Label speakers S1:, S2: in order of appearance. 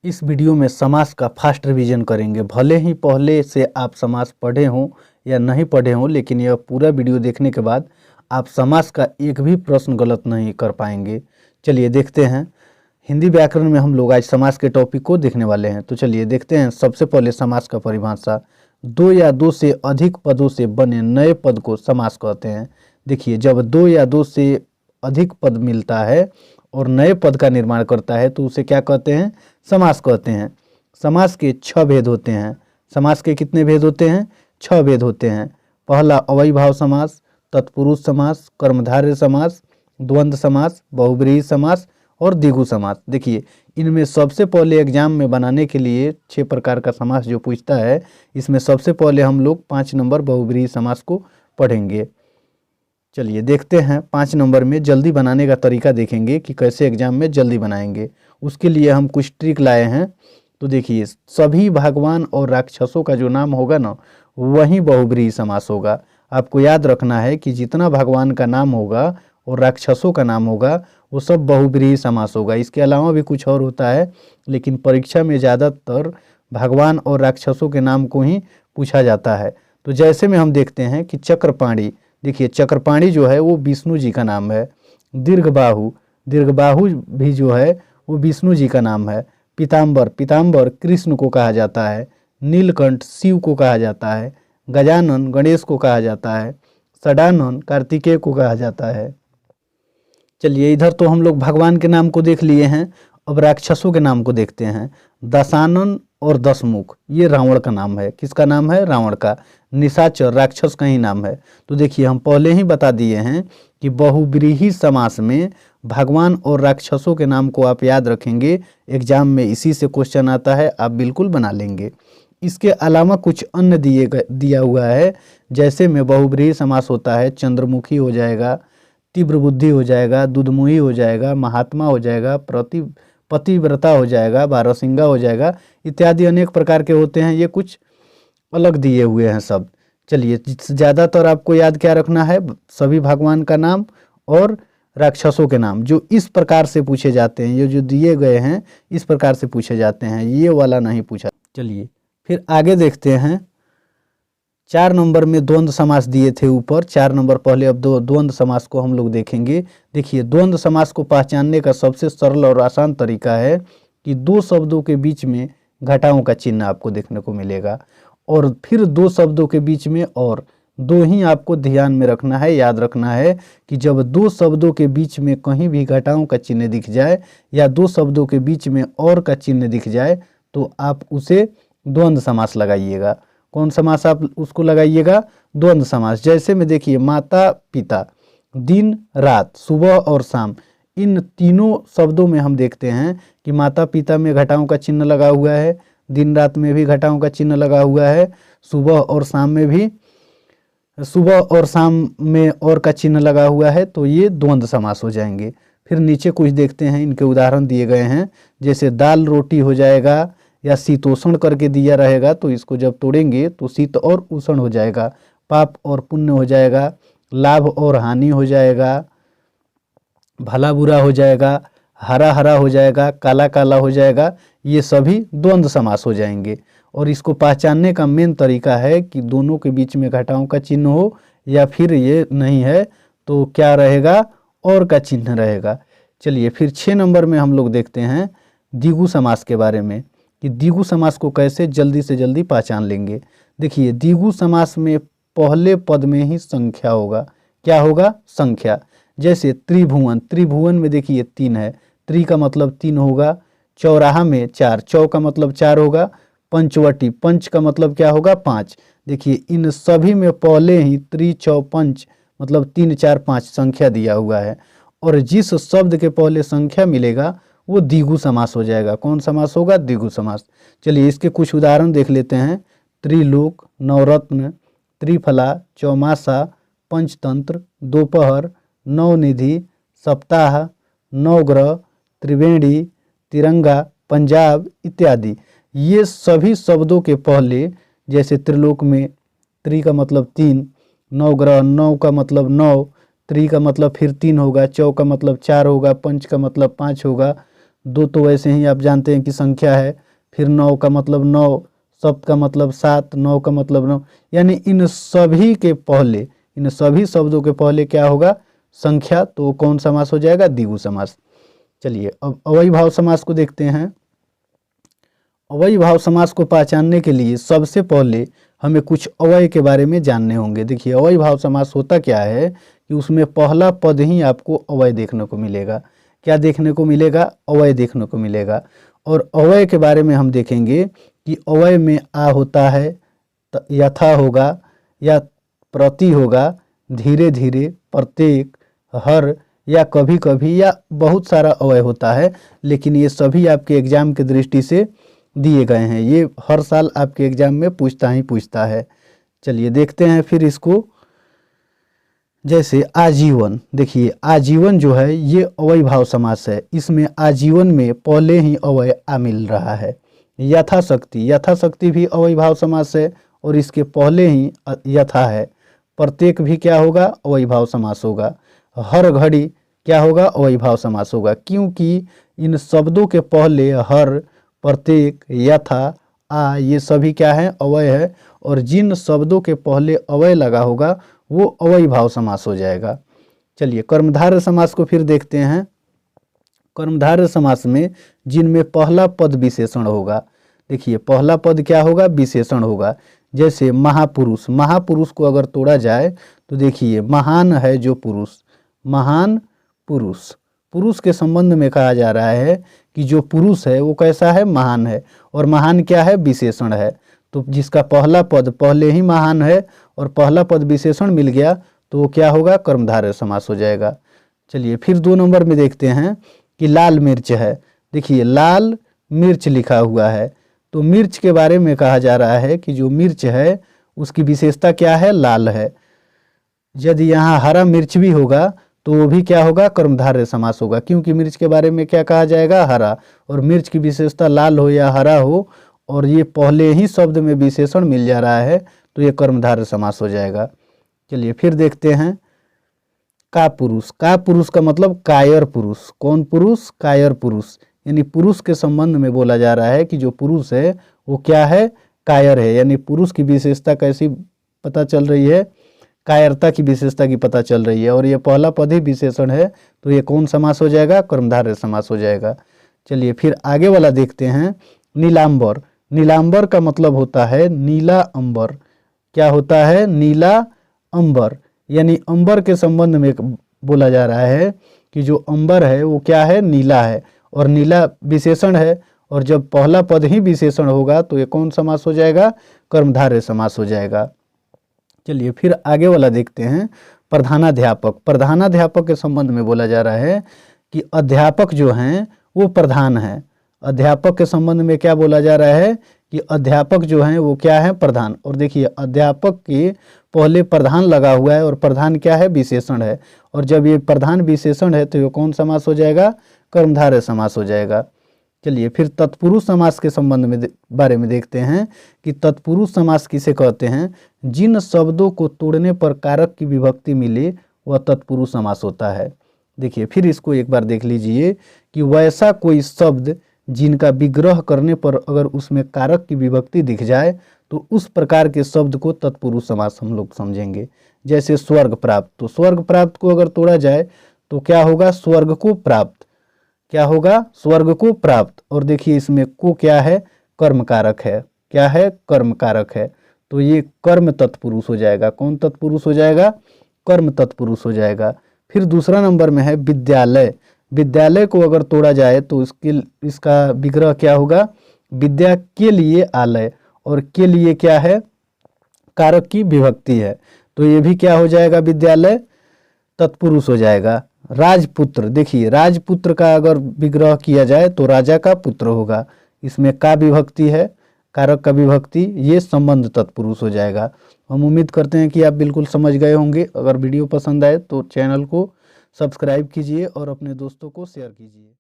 S1: इस वीडियो में समास का फास्ट रिवीजन करेंगे। भले ही पहले से आप समास पढ़े हों या नहीं पढ़े हों, लेकिन यह पूरा वीडियो देखने के बाद आप समास का एक भी प्रश्न गलत नहीं कर पाएंगे। चलिए देखते हैं। हिंदी व्याकरण में हम लोग आज समास के टॉपिक को देखने वाले हैं। तो चलिए देखते हैं। सबसे पहले समास का परिभाषा। दो या दो से अधिक पदों से बने नए पद को समास कहते हैं। देखिए, जब दो या दो से अधिक पद मिलता है और नए पद का निर्माण करता है तो उसे क्या कहते हैं? समास कहते हैं। समास के 6 भेद होते हैं। समास के कितने भेद होते हैं? 6 भेद होते हैं। पहला अव्ययीभाव समास, तत्पुरुष समास, कर्मधारय समास, द्वंद्व समास, बहुब्रीहि समास और द्विगु समास। देखिए, इनमें सबसे पहले एग्जाम में बनाने के लिए 6 प्रकार का समास जो पूछता है, इसमें सबसे पहले हम लोग 5 नंबर बहुब्रीहि समास को पढ़ेंगे। चलिए देखते हैं। 5 नंबर में जल्दी बनाने का तरीका देखेंगे कि कैसे एग्जाम में जल्दी बनाएंगे। उसके लिए हम कुछ ट्रिक लाए हैं। तो देखिए, सभी भगवान और राक्षसों का जो नाम होगा ना, वही बहुब्रीहि समास होगा। आपको याद रखना है कि जितना भगवान का नाम होगा और राक्षसों का नाम होगा वो सब बहुब्रीहि समास होगा। इसके अलावा भी कुछ और होता है, लेकिन परीक्षा में ज़्यादातर भगवान और राक्षसों के नाम को ही पूछा जाता है। तो जैसे में हम देखते हैं कि चक्रपाणी। देखिए, चक्रपाणी जो है वो विष्णु जी का नाम है। दीर्घबाहु, दीर्घबाहु भी जो है वो विष्णु जी का नाम है। पीताम्बर, पीताम्बर कृष्ण को कहा जाता है। नीलकंठ शिव को कहा जाता है। गजानन गणेश को कहा जाता है। षडानन कार्तिकेय को कहा जाता है। चलिए, इधर तो हम लोग भगवान के नाम को देख लिए हैं। अब राक्षसों के नाम को देखते हैं। दशानन और दशमुख ये रावण का नाम है। किसका नाम है? रावण का। निशाचर राक्षस का ही नाम है। तो देखिए, हम पहले ही बता दिए हैं कि बहुब्रीहि समास में भगवान और राक्षसों के नाम को आप याद रखेंगे। एग्जाम में इसी से क्वेश्चन आता है, आप बिल्कुल बना लेंगे। इसके अलावा कुछ अन्य दिया हुआ है। जैसे में बहुब्रीहि समास होता है, चंद्रमुखी हो जाएगा, तीव्र बुद्धि हो जाएगा, दुधमुही हो जाएगा, महात्मा हो जाएगा, पतिव्रता हो जाएगा, बारहसिंगा हो जाएगा, इत्यादि अनेक प्रकार के होते हैं। ये कुछ अलग दिए हुए हैं सब। चलिए, ज़्यादातर आपको याद क्या रखना है? सभी भगवान का नाम और राक्षसों के नाम जो इस प्रकार से पूछे जाते हैं। ये जो दिए गए हैं इस प्रकार से पूछे जाते हैं, ये वाला नहीं पूछा। चलिए फिर आगे देखते हैं। 4 नंबर में द्वंद्व समास दिए थे ऊपर। 4 नंबर पहले। अब द्वंद्व समास को हम लोग देखेंगे। देखिए, द्वंद्व समास को पहचानने का सबसे सरल और आसान तरीका है कि 2 शब्दों के बीच में घटाओं का चिन्ह आपको देखने को मिलेगा और फिर 2 शब्दों के बीच में और 2 ही आपको ध्यान में रखना है, याद रखना है कि जब 2 शब्दों के बीच में कहीं भी घटाओं का चिन्ह दिख जाए या 2 शब्दों के बीच में और का चिन्ह दिख जाए तो आप उसे द्वंद्व समास लगाइएगा। कौन समास आप उसको लगाइएगा? द्वंद्व समास। जैसे में देखिए, माता पिता, दिन रात, सुबह और शाम, इन तीनों शब्दों में हम देखते हैं कि माता पिता में घटाओं का चिन्ह लगा हुआ है, दिन रात में भी घटाओं का चिन्ह लगा हुआ है, सुबह और शाम में और का चिन्ह लगा हुआ है। तो ये द्वंद्व समास हो जाएंगे। फिर नीचे कुछ देखते हैं, इनके उदाहरण दिए गए हैं। जैसे दाल रोटी हो जाएगा या शीतोषण करके दिया रहेगा तो इसको जब तोड़ेंगे तो शीत और उष्ण हो जाएगा। पाप और पुण्य हो जाएगा, लाभ और हानि हो जाएगा, भला बुरा हो जाएगा, हरा हरा हो जाएगा, काला काला हो जाएगा। ये सभी द्वंद्व समास हो जाएंगे। और इसको पहचानने का मेन तरीका है कि दोनों के बीच में घटाओं का चिन्ह हो या फिर ये नहीं है तो क्या रहेगा? और का चिन्ह रहेगा। चलिए फिर 6 नंबर में हम लोग देखते हैं द्विगु समास के बारे में कि द्विगु समास को कैसे जल्दी से जल्दी पहचान लेंगे। देखिए, द्विगु समास में पहले पद में ही संख्या होगा। क्या होगा? संख्या। जैसे त्रिभुवन, त्रिभुवन में देखिए 3 है, त्रि का मतलब 3 होगा। चौराहा में 4, चौ का मतलब 4 होगा। पंचवटी, पंच का मतलब क्या होगा? 5। देखिए, इन सभी में पहले ही त्रि चौ पंच मतलब 3 4 5 संख्या दिया हुआ है और जिस शब्द के पहले संख्या मिलेगा वो द्विगु समास हो जाएगा। कौन समास होगा? द्विगु समास। चलिए इसके कुछ उदाहरण देख लेते हैं। त्रिलोक, नवरत्न, त्रिफला, चौमासा, पंचतंत्र, दोपहर, नवनिधि, सप्ताह, नवग्रह, त्रिवेणी, तिरंगा, पंजाब इत्यादि। ये सभी शब्दों के पहले, जैसे त्रिलोक में त्रि का मतलब 3, नवग्रह, 9 का मतलब 9, त्रि का मतलब फिर 3 होगा, चौ का मतलब 4 होगा, पंच का मतलब 5 होगा, दो तो वैसे ही आप जानते हैं कि संख्या है, फिर 9 का मतलब 9, सप्त का मतलब 7, 9 का मतलब 9, यानी इन सभी के पहले, इन सभी शब्दों के पहले क्या होगा, संख्या, तो कौन समास हो जाएगा, द्विगु समास। चलिए अब अव्ययी भाव समास को देखते हैं। अव्ययी भाव समास को पहचानने के लिए सबसे पहले हमें कुछ अव्यय के बारे में जानने होंगे। देखिए अव्ययी भाव समास होता क्या है कि उसमें पहला पद ही आपको अव्यय देखने को मिलेगा। क्या देखने को मिलेगा, अव्यय देखने को मिलेगा। और अव्यय के बारे में हम देखेंगे कि अव्यय में आ होता है, यथा होगा या प्रति होगा, धीरे धीरे, प्रत्येक, हर, या कभी कभी, या बहुत सारा अव्यय होता है। लेकिन ये सभी आपके एग्जाम की दृष्टि से दिए गए हैं, ये हर साल आपके एग्जाम में पूछता ही पूछता है। चलिए देखते हैं फिर इसको। जैसे आजीवन, देखिए आजीवन जो है ये अव्ययी भाव समास है। इसमें आजीवन में पहले ही अव्यय आ मिल रहा है। यथाशक्ति, यथाशक्ति भी अव्ययी भाव समास है और इसके पहले ही यथा है। प्रत्येक भी क्या होगा, अव्ययी भाव समास होगा। हर घड़ी क्या होगा, अव्ययी भाव समास होगा, क्योंकि इन शब्दों के पहले हर, प्रत्येक, यथा, आ, ये सभी क्या है, अव्यय है। और जिन शब्दों के पहले अव्यय लगा होगा वो अव्ययी भाव समास हो जाएगा। चलिए कर्मधारय समास को फिर देखते हैं। कर्मधारय समास में जिनमें पहला पद विशेषण होगा, देखिए पहला पद क्या होगा, विशेषण होगा। जैसे महापुरुष, महापुरुष को अगर तोड़ा जाए तो देखिए महान है जो पुरुष, महान पुरुष, पुरुष के संबंध में कहा जा रहा है कि जो पुरुष है वो कैसा है, महान है। और महान क्या है, विशेषण है। तो जिसका पहला पद पहले ही महान है और पहला पद विशेषण मिल गया तो वो क्या होगा, कर्मधारय समास हो जाएगा। चलिए फिर 2 नंबर में देखते हैं कि लाल मिर्च है। देखिए लाल मिर्च लिखा हुआ है, तो मिर्च के बारे में कहा जा रहा है कि जो मिर्च है उसकी विशेषता क्या है, लाल है। यदि यहाँ हरा मिर्च भी होगा तो वो भी क्या होगा, कर्मधारय समास होगा, क्योंकि मिर्च के बारे में क्या कहा जाएगा, हरा, और मिर्च की विशेषता लाल हो या हरा हो और ये पहले ही शब्द में विशेषण मिल जा रहा है तो ये कर्मधारय समास हो जाएगा। चलिए फिर देखते हैं का पुरुष। का पुरुष का मतलब कायर पुरुष। कौन पुरुष, कायर पुरुष, यानी पुरुष के संबंध में बोला जा रहा है कि जो पुरुष है वो क्या है, कायर है। यानी पुरुष की विशेषता कैसी पता चल रही है, कायरता की विशेषता की पता चल रही है। और ये पहला पद ही विशेषण है तो ये कौन समास हो जाएगा, कर्मधारय समास हो जाएगा। चलिए फिर आगे वाला देखते हैं नीलांबर। नीलांबर का मतलब होता है नीला अंबर। क्या होता है, नीला अंबर, यानी अंबर के संबंध में बोला जा रहा है कि जो अंबर है वो क्या है, नीला है, और नीला विशेषण है। और जब पहला पद ही विशेषण होगा तो ये कौन समास हो जाएगा, कर्मधारय समास हो जाएगा। चलिए फिर आगे वाला देखते हैं प्रधानाध्यापक। प्रधानाध्यापक के संबंध में बोला जा रहा है कि अध्यापक जो हैं वो प्रधान है। अध्यापक के संबंध में क्या बोला जा रहा है कि अध्यापक जो हैं वो क्या है, प्रधान। और देखिए अध्यापक के पहले प्रधान लगा हुआ है और प्रधान क्या है, विशेषण है। और जब ये प्रधान विशेषण है तो ये कौन समास हो जाएगा, कर्मधारय समास हो जाएगा। चलिए फिर तत्पुरुष समास के संबंध में बारे में देखते हैं कि तत्पुरुष समास किसे कहते हैं, जिन शब्दों को तोड़ने पर कारक की विभक्ति मिले वह तत्पुरुष समास होता है। देखिए फिर इसको एक बार देख लीजिए कि वैसा कोई शब्द जिनका विग्रह करने पर अगर उसमें कारक की विभक्ति दिख जाए तो उस प्रकार के शब्द को तत्पुरुष समास हम लोग समझेंगे। जैसे स्वर्ग प्राप्त, तो स्वर्ग प्राप्त को अगर तोड़ा जाए तो क्या होगा, स्वर्ग को प्राप्त, क्या होगा, स्वर्ग को प्राप्त। और देखिए इसमें को क्या है, कर्म कारक है, क्या है, कर्म कारक है, तो ये कर्म तत्पुरुष हो जाएगा। कौन तत्पुरुष हो जाएगा, कर्म तत्पुरुष हो जाएगा। फिर दूसरा नंबर में है विद्यालय। विद्यालय को अगर तोड़ा जाए तो इसका विग्रह क्या होगा, विद्या के लिए आलय, और के लिए क्या है, कारक की विभक्ति है, तो ये भी क्या हो जाएगा, विद्यालय तत्पुरुष हो जाएगा। राजपुत्र, देखिए राजपुत्र का अगर विग्रह किया जाए तो राजा का पुत्र होगा, इसमें का विभक्ति है, कारक का विभक्ति, ये संबंध तत्पुरुष हो जाएगा। हम उम्मीद करते हैं कि आप बिल्कुल समझ गए होंगे। अगर वीडियो पसंद आए तो चैनल को सब्सक्राइब कीजिए और अपने दोस्तों को शेयर कीजिए।